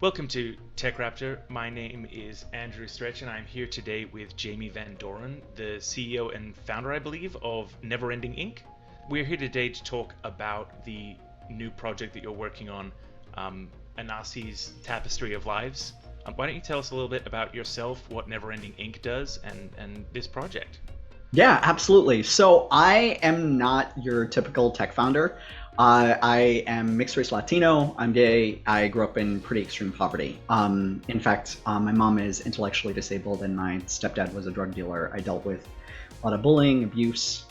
Welcome to TechRaptor. My name is Andrew Stretch, and I'm here today with Jamie Van Doren, the CEO and founder, I believe, of NeverEnding Inc. We're here today to talk about the new project that you're working on, Anansi's Tapestry of Lives. Why don't you tell us a little bit about yourself, what NeverEnding Inc. does, and this project? Yeah, absolutely. So I am not your typical tech founder. I am mixed race Latino. I'm gay. I grew up in pretty extreme poverty. In fact, my mom is intellectually disabled and my stepdad was a drug dealer. I dealt with a lot of bullying, abuse.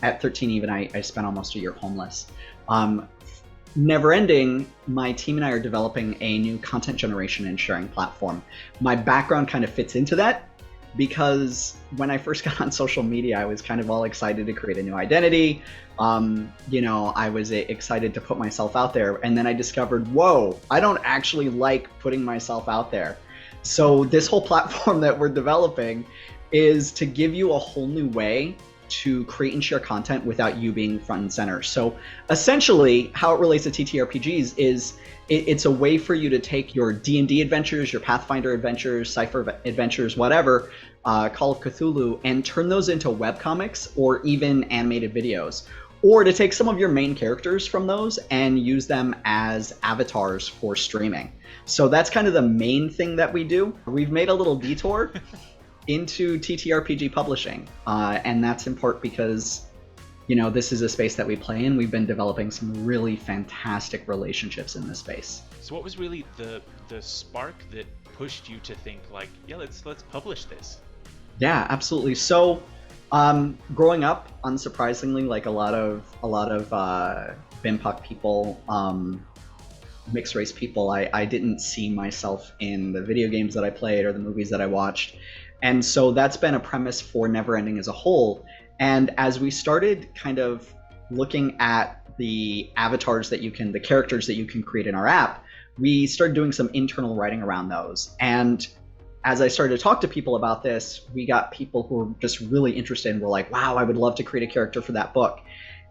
At 13 even, I spent almost a year homeless. NeverEnding, my team and I are developing a new content generation and sharing platform. My background kind of fits into that, because when I first got on social media, I was kind of all excited to create a new identity. I was excited to put myself out there. And then I discovered, whoa, I don't actually like putting myself out there. So this whole platform that we're developing is to give you a whole new way to create and share content without you being front and center. So essentially, how it relates to TTRPGs is it's a way for you to take your D&D adventures, your Pathfinder adventures, Cypher adventures, whatever, Call of Cthulhu, and turn those into webcomics or even animated videos. Or to take some of your main characters from those and use them as avatars for streaming. So that's kind of the main thing that we do. We've made a little detour into TTRPG publishing, and that's in part because this is a space that we play in. We've been developing some really fantastic relationships in this space. So what was really the spark that pushed you to think like, yeah, let's publish this? Yeah, absolutely. So growing up, unsurprisingly, like a lot of BIPOC people, mixed race people, I didn't see myself in the video games that I played or the movies that I watched. And so that's been a premise for NeverEnding as a whole. And as we started kind of looking at the avatars the characters that you can create in our app, we started doing some internal writing around those. And as I started to talk to people about this, we got people who were just really interested and were like, wow, I would love to create a character for that book.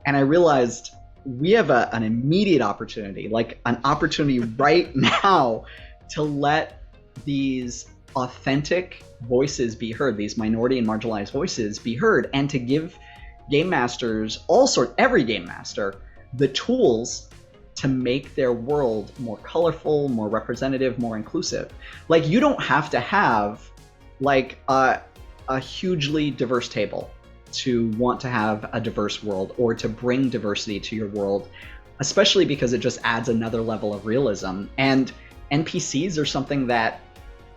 And I realized we have an immediate opportunity, like an opportunity right now to let these authentic voices be heard, these minority and marginalized voices be heard, and to give game masters, every game master, the tools to make their world more colorful, more representative, more inclusive. Like, you don't have to have like a hugely diverse table to want to have a diverse world or to bring diversity to your world, especially because it just adds another level of realism. And NPCs are something that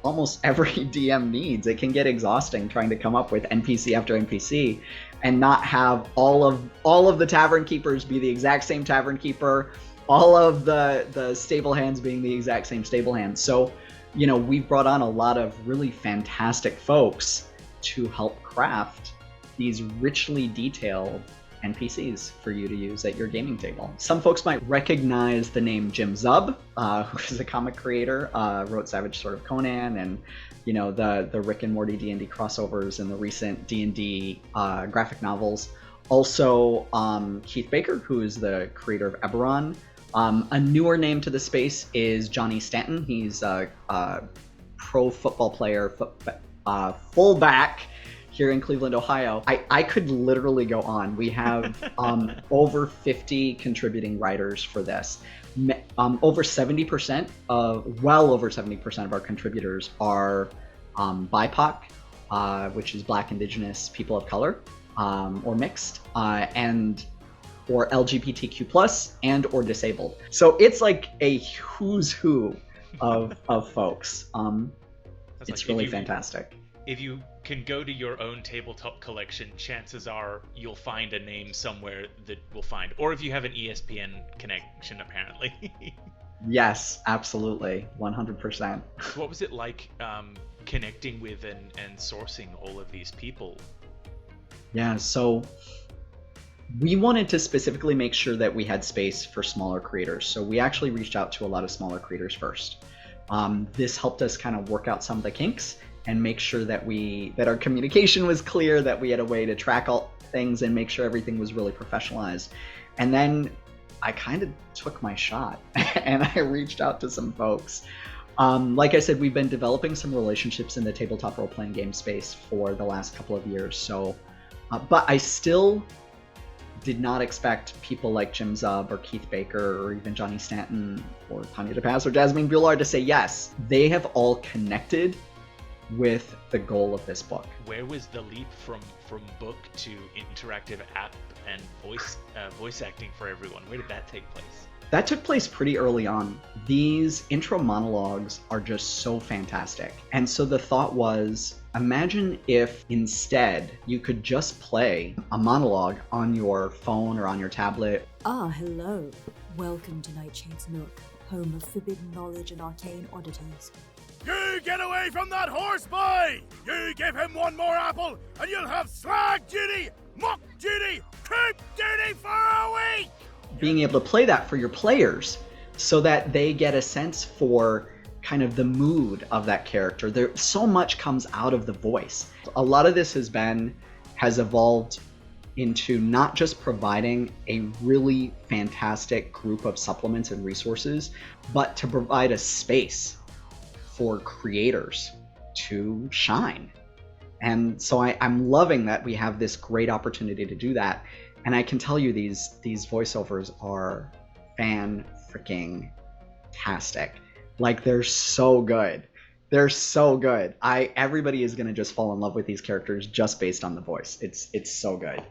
almost every DM needs. It can get exhausting trying to come up with NPC after NPC and not have all of the tavern keepers be the exact same tavern keeper, all of the stable hands being the exact same stable hands. So, we've brought on a lot of really fantastic folks to help craft these richly detailed NPCs for you to use at your gaming table. Some folks might recognize the name Jim Zub, who is a comic creator, wrote Savage Sword of Conan and the Rick and Morty D&D crossovers and the recent D&D graphic novels. Also, Keith Baker, who is the creator of Eberron. A newer name to the space is Johnny Stanton. He's a pro football player, fullback here in Cleveland, Ohio. I could literally go on. We have over 50 contributing writers for this. Over 70% of our contributors are BIPOC, which is Black, Indigenous, people of color, or mixed, or LGBTQ plus and or disabled. So it's like a who's who of folks. It's really fantastic. If you can go to your own tabletop collection, chances are you'll find a name somewhere that we'll find. Or if you have an ESPN connection, apparently. Yes, absolutely. 100%. What was it like connecting with and sourcing all of these people? Yeah, so we wanted to specifically make sure that we had space for smaller creators. So we actually reached out to a lot of smaller creators first. This helped us kind of work out some of the kinks and make sure that our communication was clear, that we had a way to track all things and make sure everything was really professionalized. And then I kind of took my shot and I reached out to some folks Like I said, we've been developing some relationships in the tabletop role-playing game space for the last couple of years. So, but I still did not expect people like Jim Zub or Keith Baker or even Johnny Stanton or Tanya DePass or Jasmine Bullard to say yes. They have all connected with the goal of this book. Where was the leap from book to interactive app and voice acting for everyone? Where did that take place? That took place pretty early on. These intro monologues are just so fantastic. And so the thought was, imagine if instead you could just play a monologue on your phone or on your tablet. Hello. Welcome to Nightshade's Nook, home of forbidden knowledge and arcane oddities. You get away from that horse boy! You give him one more apple, and you'll have slag duty, muck duty, coop duty for a week! Being able to play that for your players so that they get a sense for kind of the mood of that character. There so much comes out of the voice. A lot of this has evolved into not just providing a really fantastic group of supplements and resources, but to provide a space for creators to shine. And so I'm loving that we have this great opportunity to do that. And I can tell you these voiceovers are fan-freaking-tastic. Like, they're so good. They're so good. Everybody is going to just fall in love with these characters just based on the voice. It's so good.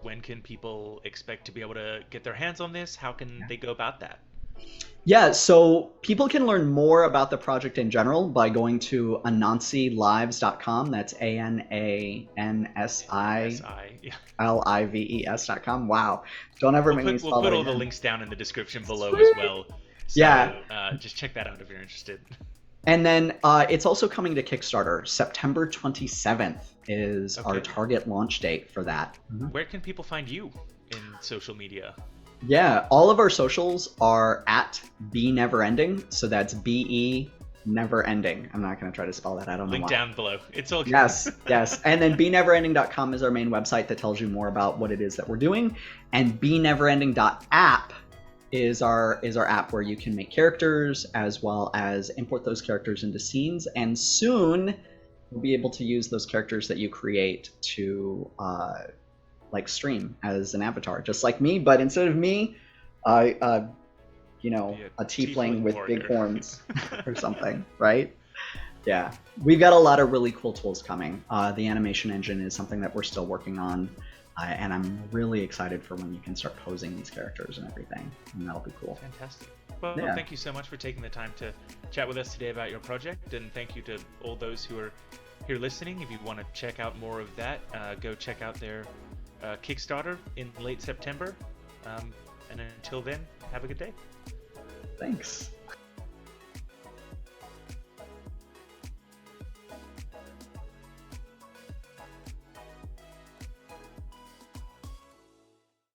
When can people expect to be able to get their hands on this? How can they go about that? Yeah, so people can learn more about the project in general by going to Anansilives.com. That's ANANSILIVES.com. Wow. Don't ever make me spell that. We'll put all the links down in the description below as well. So, yeah. Just check that out if you're interested. And then it's also coming to Kickstarter. September 27th is our target launch date for that. Mm-hmm. Where can people find you in social media? Yeah, all of our socials are at BNeverEnding. So that's BE NeverEnding. I'm not going to try to spell that. I don't know. Link down below. It's all good. Yes. And then BNeverEnding.com is our main website that tells you more about what it is that we're doing. And BNeverEnding.app is our app where you can make characters as well as import those characters into scenes. And soon we'll be able to use those characters that you create to like stream as an avatar, just like me, but instead of me, a tiefling with warrior. Big horns or something, right? Yeah, we've got a lot of really cool tools coming. The animation engine is something that we're still working on, and I'm really excited for when you can start posing these characters and everything, and that'll be cool. Fantastic. Well, thank you so much for taking the time to chat with us today about your project, and thank you to all those who are here listening. If you want to check out more of that, go check out their Kickstarter in late September. And until then, have a good day. Thanks.